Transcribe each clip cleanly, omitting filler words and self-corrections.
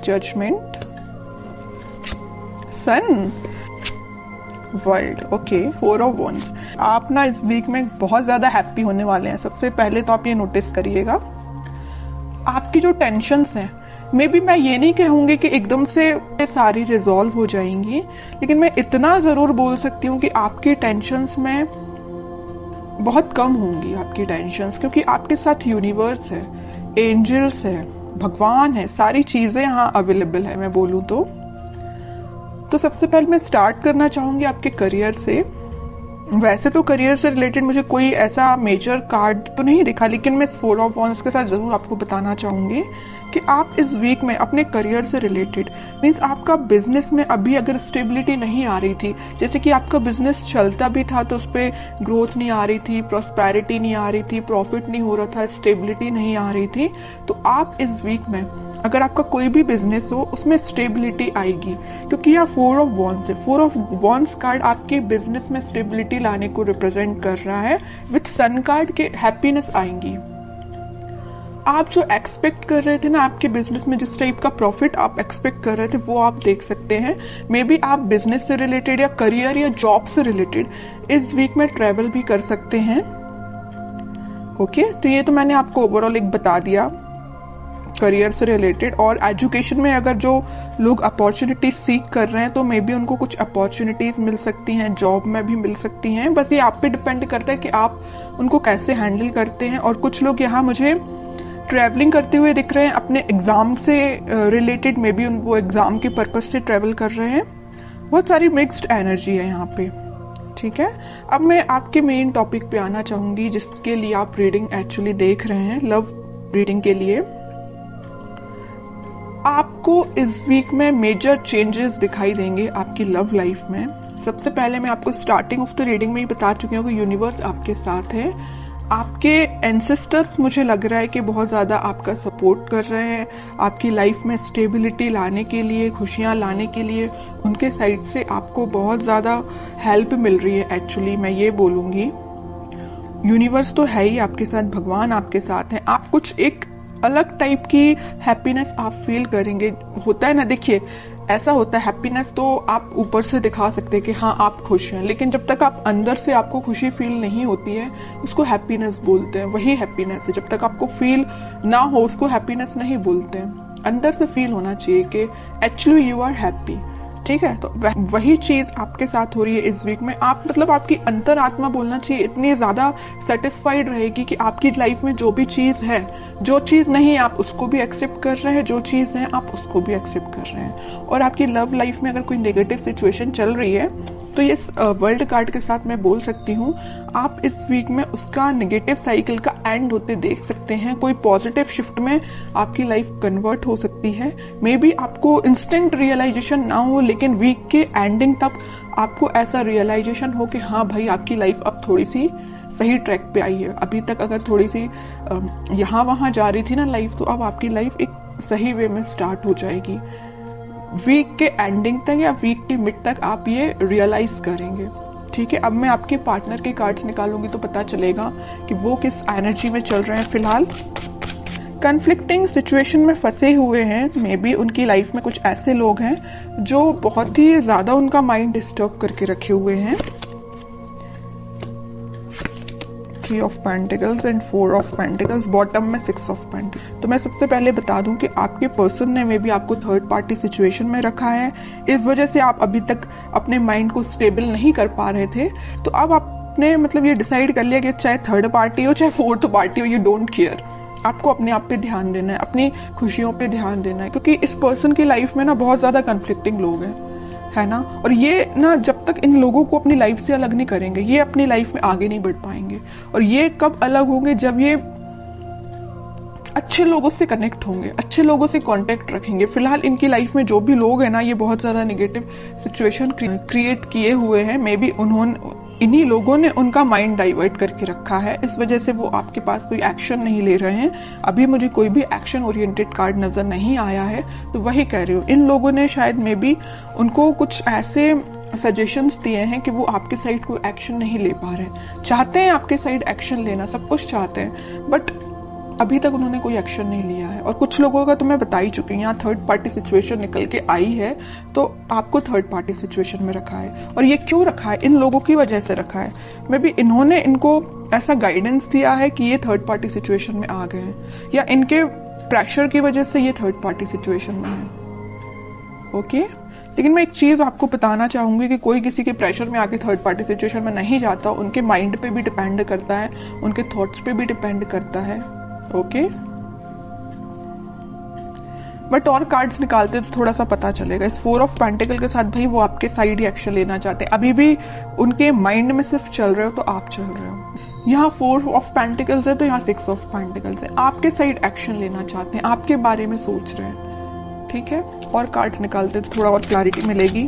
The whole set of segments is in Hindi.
Judgement, sun, world. Okay, 4 of wands. आप ना इस वीक में बहुत ज्यादा हैप्पी होने वाले हैं। सबसे पहले तो आप ये नोटिस करिएगा, आपकी जो टेंशन्स हैं, मे बी मैं ये नहीं कहूंगी कि एकदम से सारी रिजॉल्व हो जाएंगी, लेकिन मैं इतना जरूर बोल सकती हूँ कि आपकी टेंशन्स में बहुत कम होंगी आपकी टेंशन्स, क्योंकि आपके साथ यूनिवर्स है, एंजल्स है, भगवान है, सारी चीजें यहाँ अवेलेबल है मैं बोलूँ तो सबसे पहले मैं स्टार्ट करना चाहूंगी आपके करियर से। वैसे तो करियर से रिलेटेड मुझे कोई ऐसा मेजर कार्ड तो नहीं दिखा, लेकिन मैं इस 4 ऑफ वॉन्ड्स के साथ जरूर आपको बताना चाहूंगी कि आप इस वीक में अपने करियर से रिलेटेड, मीन्स आपका बिजनेस में अभी अगर स्टेबिलिटी नहीं आ रही थी, जैसे कि आपका बिजनेस चलता भी था तो उस पर ग्रोथ नहीं आ रही थी, प्रॉस्पेरिटी नहीं आ रही थी, प्रॉफिट नहीं हो रहा था, स्टेबिलिटी नहीं आ रही थी, तो आप इस वीक में अगर आपका कोई भी बिजनेस हो उसमें स्टेबिलिटी आएगी, क्योंकि यहाँ 4 ऑफ वॉन्ड्स है। 4 ऑफ वॉन्ड्स कार्ड आपके बिजनेस में स्टेबिलिटी लाने को रिप्रेजेंट कर रहा है। विथ सन कार्ड के हैप्पीनेस आएंगी। आप जो एक्सपेक्ट कर रहे थे ना आपके बिजनेस में, जिस टाइप का प्रॉफिट आप एक्सपेक्ट कर रहे थे, वो आप देख सकते हैं। मे बी आप बिजनेस से रिलेटेड या करियर या जॉब से रिलेटेड इस वीक में ट्रेवल भी कर सकते हैं। ओके, तो ये तो मैंने आपको ओवरऑल एक बता दिया करियर से रिलेटेड। और एजुकेशन में अगर जो लोग अपॉर्चुनिटी सीख कर रहे हैं तो मे बी उनको कुछ अपॉर्चुनिटीज मिल सकती हैं, जॉब में भी मिल सकती हैं। बस ये आप पे डिपेंड करता है कि आप उनको कैसे हैंडल करते हैं। और कुछ लोग यहाँ मुझे ट्रैवलिंग करते हुए दिख रहे हैं अपने एग्जाम से रिलेटेड, मे बी वो एग्जाम के पर्पज से ट्रैवल कर रहे हैं। बहुत सारी मिक्स्ड एनर्जी है यहाँ पे। ठीक है, अब मैं आपके मेन टॉपिक पे आना चाहूंगी जिसके लिए आप रीडिंग एक्चुअली देख रहे हैं, लव रीडिंग के लिए। आपको इस वीक में मेजर चेंजेस दिखाई देंगे आपकी लव लाइफ में। सबसे पहले मैं आपको स्टार्टिंग ऑफ द रीडिंग में ही बता चुकी हूँ कि यूनिवर्स आपके साथ है। आपके एंसेस्टर्स मुझे लग रहा है कि बहुत ज्यादा आपका सपोर्ट कर रहे हैं आपकी लाइफ में स्टेबिलिटी लाने के लिए, खुशियां लाने के लिए। उनके साइड से आपको बहुत ज्यादा हेल्प मिल रही है। एक्चुअली मैं ये बोलूंगी यूनिवर्स तो है ही आपके साथ, भगवान आपके साथ है। आप कुछ एक अलग टाइप की हैप्पीनेस आप फील करेंगे। होता है ना, देखिए ऐसा होता है, हैप्पीनेस तो आप ऊपर से दिखा सकते हैं कि हाँ आप खुश हैं, लेकिन जब तक आप अंदर से आपको खुशी फील नहीं होती है उसको हैप्पीनेस बोलते हैं। वही हैप्पीनेस है, जब तक आपको फील ना हो उसको हैप्पीनेस नहीं बोलते हैं। अंदर से फील होना चाहिए कि एक्चुअली यू आर हैप्पी। ठीक है, तो वही चीज आपके साथ हो रही है इस वीक में। आप मतलब आपकी अंतरात्मा बोलना चाहिए इतनी ज्यादा सेटिस्फाइड रहेगी कि आपकी लाइफ में जो भी चीज है, जो चीज नहीं आप उसको भी एक्सेप्ट कर रहे हैं, जो चीज है आप उसको भी एक्सेप्ट कर रहे हैं। और आपकी लव लाइफ में अगर कोई नेगेटिव सिचुएशन चल रही है तो ये वर्ल्ड कार्ड के साथ मैं बोल सकती हूँ आप इस वीक में उसका नेगेटिव साइकिल का एंड होते देख सकते हैं। कोई पॉजिटिव शिफ्ट में आपकी लाइफ कन्वर्ट हो सकती है। मे बी आपको इंस्टेंट रियलाइजेशन ना हो, लेकिन वीक के एंडिंग तक आपको ऐसा रियलाइजेशन हो कि हाँ भाई आपकी लाइफ अब थोड़ी सी सही ट्रैक पे आई है। अभी तक अगर थोड़ी सी यहाँ वहां जा रही थी ना लाइफ, तो अब आपकी लाइफ एक सही वे में स्टार्ट हो जाएगी। वीक के एंडिंग तक या वीक के मिड तक आप ये रियलाइज करेंगे। ठीक है, अब मैं आपके पार्टनर के कार्ड्स निकालूंगी तो पता चलेगा कि वो किस एनर्जी में चल रहे हैं फिलहाल। कन्फ्लिक्टिंग सिचुएशन में फंसे हुए हैं। मे बी उनकी लाइफ में कुछ ऐसे लोग हैं जो बहुत ही ज्यादा उनका माइंड डिस्टर्ब करके रखे हुए हैं। 3 of pentacles and 4 of pentacles, bottom में 6 ऑफ पेंटिकल्स। तो मैं सबसे पहले बता दूं कि आपके पर्सन ने मे बी आपको थर्ड पार्टी सिचुएशन में रखा है। इस वजह से आप अभी तक अपने माइंड को स्टेबल नहीं कर पा रहे थे। तो अब आपने मतलब ये डिसाइड कर लिया कि चाहे थर्ड पार्टी हो चाहे फोर्थ पार्टी हो, यू डोंट केयर। आपको अपने आप पे ध्यान देना है, अपनी खुशियों पे ध्यान देना है, क्योंकि इस पर्सन की लाइफ में ना बहुत ज्यादा कन्फ्लिक्टिंग लोग हैं, है ना। और ये ना जब तक इन लोगों को अपनी लाइफ से अलग नहीं करेंगे, ये अपनी लाइफ में आगे नहीं बढ़ पाएंगे। और ये कब अलग होंगे, जब ये अच्छे लोगों से कनेक्ट होंगे, अच्छे लोगों से कांटेक्ट रखेंगे। फिलहाल इनकी लाइफ में जो भी लोग हैं ना, ये बहुत ज्यादा नेगेटिव सिचुएशन क्रिएट किए हुए हैं। मे बी इन्हीं लोगों ने उनका माइंड डाइवर्ट करके रखा है, इस वजह से वो आपके पास कोई एक्शन नहीं ले रहे हैं। अभी मुझे कोई भी एक्शन ओरिएंटेड कार्ड नजर नहीं आया है, तो वही कह रही हूँ इन लोगों ने शायद मे बी उनको कुछ ऐसे सजेशंस दिए हैं कि वो आपके साइड कोई एक्शन नहीं ले पा रहे। चाहते हैं आपके साइड एक्शन लेना, सब कुछ चाहते हैं, बट अभी तक उन्होंने कोई एक्शन नहीं लिया है। और कुछ लोगों का तो मैं बता ही चुकी हूँ, यहाँ थर्ड पार्टी सिचुएशन निकल के आई है, तो आपको थर्ड पार्टी सिचुएशन में रखा है। और ये क्यों रखा है? इन लोगों की वजह से रखा है। मे बी इन्होंने इनको ऐसा गाइडेंस दिया है कि ये थर्ड पार्टी सिचुएशन में आ गए हैं, या इनके प्रेशर की वजह से ये थर्ड पार्टी सिचुएशन में है। ओके, लेकिन मैं एक चीज आपको बताना चाहूंगी कि कोई किसी के प्रेशर में आके थर्ड पार्टी सिचुएशन में नहीं जाता। उनके माइंड पे भी डिपेंड करता है, उनके थॉट्स पे भी डिपेंड करता है। ओके, बट और कार्ड्स निकालते तो थोड़ा सा पता चलेगा। इस 4 ऑफ पेंटिकल के साथ भाई वो आपके साइड ही एक्शन लेना चाहते हैं, अभी भी उनके माइंड में सिर्फ चल रहे हो तो आप चल रहे हो। यहाँ 4 ऑफ पेंटिकल्स है तो यहाँ 6 ऑफ पेंटिकल्स है, आपके साइड एक्शन लेना चाहते हैं, आपके बारे में सोच रहे हैं। ठीक है, और कार्ड्स निकालते तो थोड़ा और क्लैरिटी मिलेगी।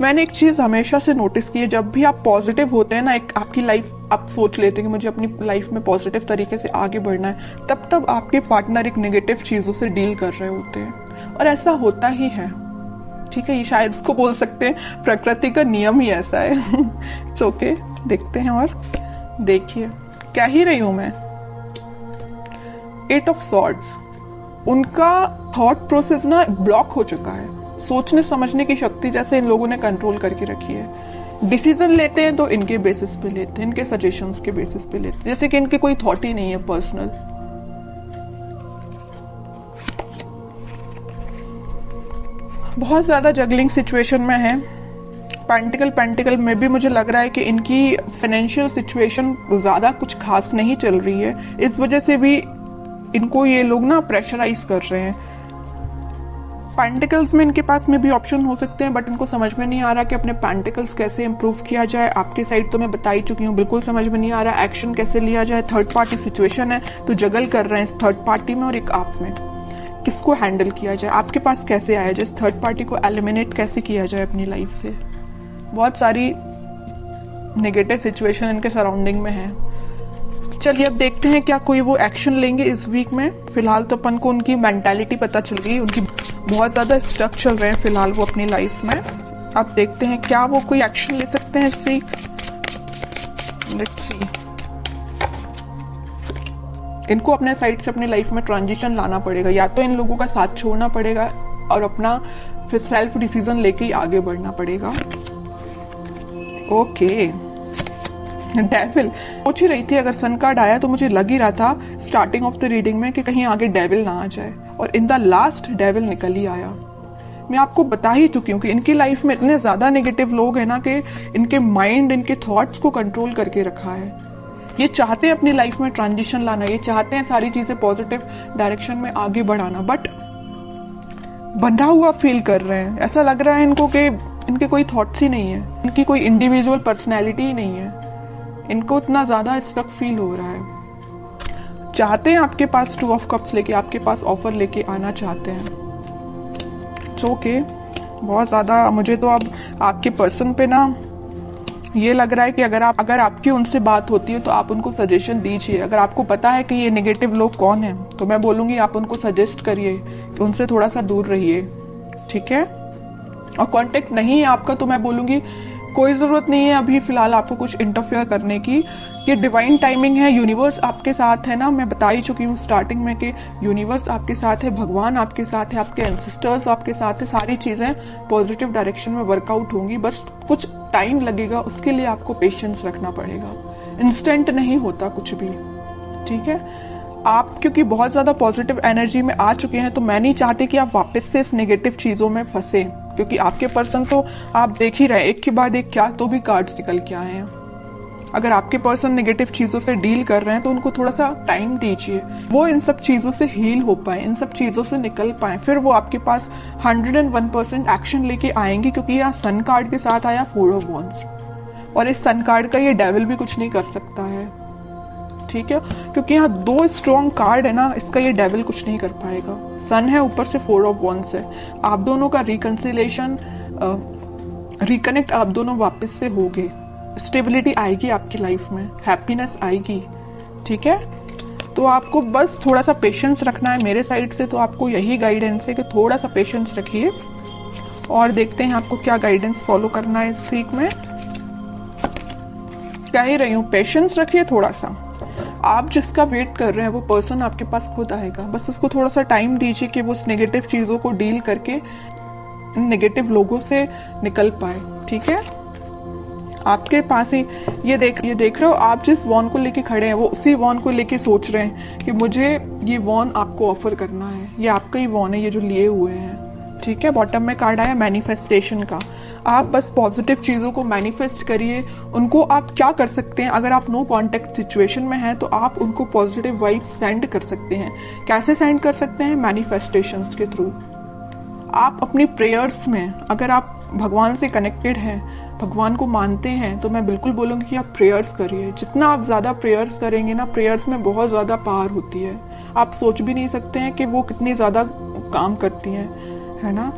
मैंने एक चीज हमेशा से नोटिस की है, जब भी आप पॉजिटिव होते हैं ना, एक आपकी लाइफ आप सोच लेते हैं कि मुझे अपनी लाइफ में पॉजिटिव तरीके से आगे बढ़ना है, तब तब आपके पार्टनर एक नेगेटिव चीजों से डील कर रहे होते हैं। और ऐसा होता ही है। ठीक है, ये शायद इसको बोल सकते हैं प्रकृति का नियम ही ऐसा है। इट्स ओके, देखते हैं। और देखिए क्या ही रही हूं मैं, 8 ऑफ सॉर्ड्स। उनका थॉट प्रोसेस ना ब्लॉक हो चुका है, सोचने समझने की शक्ति जैसे इन लोगों ने कंट्रोल करके रखी है। डिसीजन लेते हैं तो इनके बेसिस पे लेते हैं, इनके सजेशंस के बेसिस पे लेते हैं, जैसे कि इनके कोई थॉट ही नहीं है पर्सनल। बहुत ज्यादा जगलिंग सिचुएशन में है। पेंटिकल में भी मुझे लग रहा है कि इनकी फाइनेंशियल सिचुएशन ज्यादा कुछ खास नहीं चल रही है, इस वजह से भी इनको ये लोग ना प्रेशराइज कर रहे हैं। पेंटिकल्स में इनके पास में भी ऑप्शन हो सकते हैं, बट इनको समझ में नहीं आ रहा कि अपने पेंटिकल्स कैसे इंप्रूव किया जाए। आपके साइड तो मैं बता ही चुकी हूँ, बिल्कुल समझ में नहीं आ रहा एक्शन कैसे लिया जाए। थर्ड पार्टी सिचुएशन है तो जगल कर रहे हैं इस थर्ड पार्टी में और एक आप में, किसको हैंडल किया जाए, आपके पास कैसे आया जाए, इस थर्ड पार्टी को एलिमिनेट कैसे किया जाए अपनी लाइफ से। बहुत सारी नेगेटिव सिचुएशन इनके सराउंडिंग में है। चलिए अब देखते हैं क्या कोई वो एक्शन लेंगे इस वीक में। फिलहाल तो अपन को उनकी मेंटालिटी पता चल गई, उनकी बहुत ज्यादा स्टक चल रहे हैं फिलहाल वो अपनी लाइफ में। अब देखते हैं क्या वो कोई एक्शन ले सकते हैं इस वीक। Let's see. इनको अपने साइड से अपनी लाइफ में ट्रांजिशन लाना पड़ेगा, या तो इन लोगों का साथ छोड़ना पड़ेगा और अपना फिर सेल्फ डिसीजन लेके ही आगे बढ़ना पड़ेगा। ओके, डेविल सोच ही रही थी, अगर सन कार्ड आया तो मुझे लग ही रहा था स्टार्टिंग ऑफ द रीडिंग में कि कहीं आगे डेविल ना आ जाए, और इन द लास्ट डेविल निकल ही आया। मैं आपको बता ही चुकी हूँ कि इनकी लाइफ में इतने ज्यादा नेगेटिव लोग हैं ना कि इनके माइंड इनके थॉट्स को कंट्रोल करके रखा है। ये चाहते हैं अपनी लाइफ में ट्रांजिशन लाना, ये चाहते हैं सारी चीजें पॉजिटिव डायरेक्शन में आगे बढ़ाना, बट बंधा हुआ फील कर रहे हैं। ऐसा लग रहा है इनको कि इनके कोई थॉट्स ही नहीं है, इनकी कोई इंडिविजुअल पर्सनैलिटी ही नहीं है। इनको इतना ज्यादा स्टक फील हो रहा है। चाहते हैं आपके पास 2 ऑफ कप्स लेके, आपके पास ऑफर लेके आना चाहते हैं। ओके, बहुत ज्यादा मुझे तो अब आपके पर्सन पे ना ये लग रहा है कि अगर आपकी उनसे बात होती है तो आप उनको सजेशन दीजिए। अगर आपको पता है कि ये नेगेटिव लोग कौन हैं तो मैं बोलूंगी आप उनको सजेस्ट करिए कि उनसे थोड़ा सा दूर रहिए। ठीक है, और कांटेक्ट नहीं है आपका तो मैं बोलूंगी कोई जरूरत नहीं है अभी फिलहाल आपको कुछ इंटरफेयर करने की। ये डिवाइन टाइमिंग है, यूनिवर्स आपके साथ है ना। मैं बता ही चुकी हूँ स्टार्टिंग में कि यूनिवर्स आपके साथ है, भगवान आपके साथ है, आपके एंसेस्टर्स आपके साथ है। सारी चीजें पॉजिटिव डायरेक्शन में वर्कआउट होंगी, बस कुछ टाइम लगेगा, उसके लिए आपको पेशेंस रखना पड़ेगा। इंस्टेंट नहीं होता कुछ भी। ठीक है, आप क्योंकि बहुत ज्यादा पॉजिटिव एनर्जी में आ चुके हैं तो मैं नहीं चाहती कि आप वापस से इस नेगेटिव चीजों में फंसे, क्योंकि आपके पर्सन तो आप देख ही रहे एक के बाद एक क्या तो भी कार्ड्स निकल के आए हैं। अगर आपके पर्सन नेगेटिव चीजों से डील कर रहे हैं तो उनको थोड़ा सा टाइम दीजिए, वो इन सब चीजों से हील हो पाए, इन सब चीजों से निकल पाए, फिर वो आपके पास 101% एक्शन लेके आएंगे। क्योंकि यहाँ सन कार्ड के साथ आया 4 ऑफ वॉन्ड्स, और इस सन कार्ड का ये डेविल भी कुछ नहीं कर सकता है। ठीक है, क्योंकि यहाँ 2 स्ट्रॉन्ग कार्ड है ना, इसका ये डेविल कुछ नहीं कर पाएगा। सन है, ऊपर से 4 ऑफ वॉन्ड्स है। आप दोनों का रिकंसिलेशन रिकनेक्ट आप दोनों वापस से होगे, स्टेबिलिटी आएगी आपकी लाइफ में, हैप्पीनेस आएगी। ठीक है, तो आपको बस थोड़ा सा पेशेंस रखना है मेरे साइड से, तो आपको यही गाइडेंस है कि थोड़ा सा पेशेंस रखिए और देखते हैं आपको क्या गाइडेंस फॉलो करना है इस वीक में। कह ही रही हूँ, पेशेंस रखिए थोड़ा सा। आप जिसका वेट कर रहे हैं वो पर्सन आपके पास खुद आएगा, बस उसको थोड़ा सा टाइम दीजिए कि वो उस नेगेटिव चीजों को डील करके नेगेटिव लोगों से निकल पाए। ठीक है, आपके पास ही ये देख रहे हो, आप जिस वॉन को लेके खड़े हैं वो उसी वॉन को लेके सोच रहे हैं कि मुझे ये वॉन आपको ऑफर करना है, ये आपका ही वॉन है ये जो लिए हुए हैं। ठीक है, बॉटम में कार्ड आया मैनिफेस्टेशन का। आप बस पॉजिटिव चीजों को मैनिफेस्ट करिए। उनको आप क्या कर सकते हैं, अगर आप नो कांटेक्ट सिचुएशन में हैं तो आप उनको पॉजिटिव वाइब्स सेंड कर सकते हैं। कैसे सेंड कर सकते हैं? मैनिफेस्टेशंस के थ्रू। आप अपनी प्रेयर्स में, अगर आप भगवान से कनेक्टेड हैं, भगवान को मानते हैं, तो मैं बिल्कुल बोलूंगी कि आप प्रेयर्स करिए। जितना आप ज्यादा प्रेयर्स करेंगे ना, प्रेयर्स में बहुत ज्यादा पावर होती है। आप सोच भी नहीं सकते हैं कि वो कितनी ज्यादा काम करती हैं, है ना।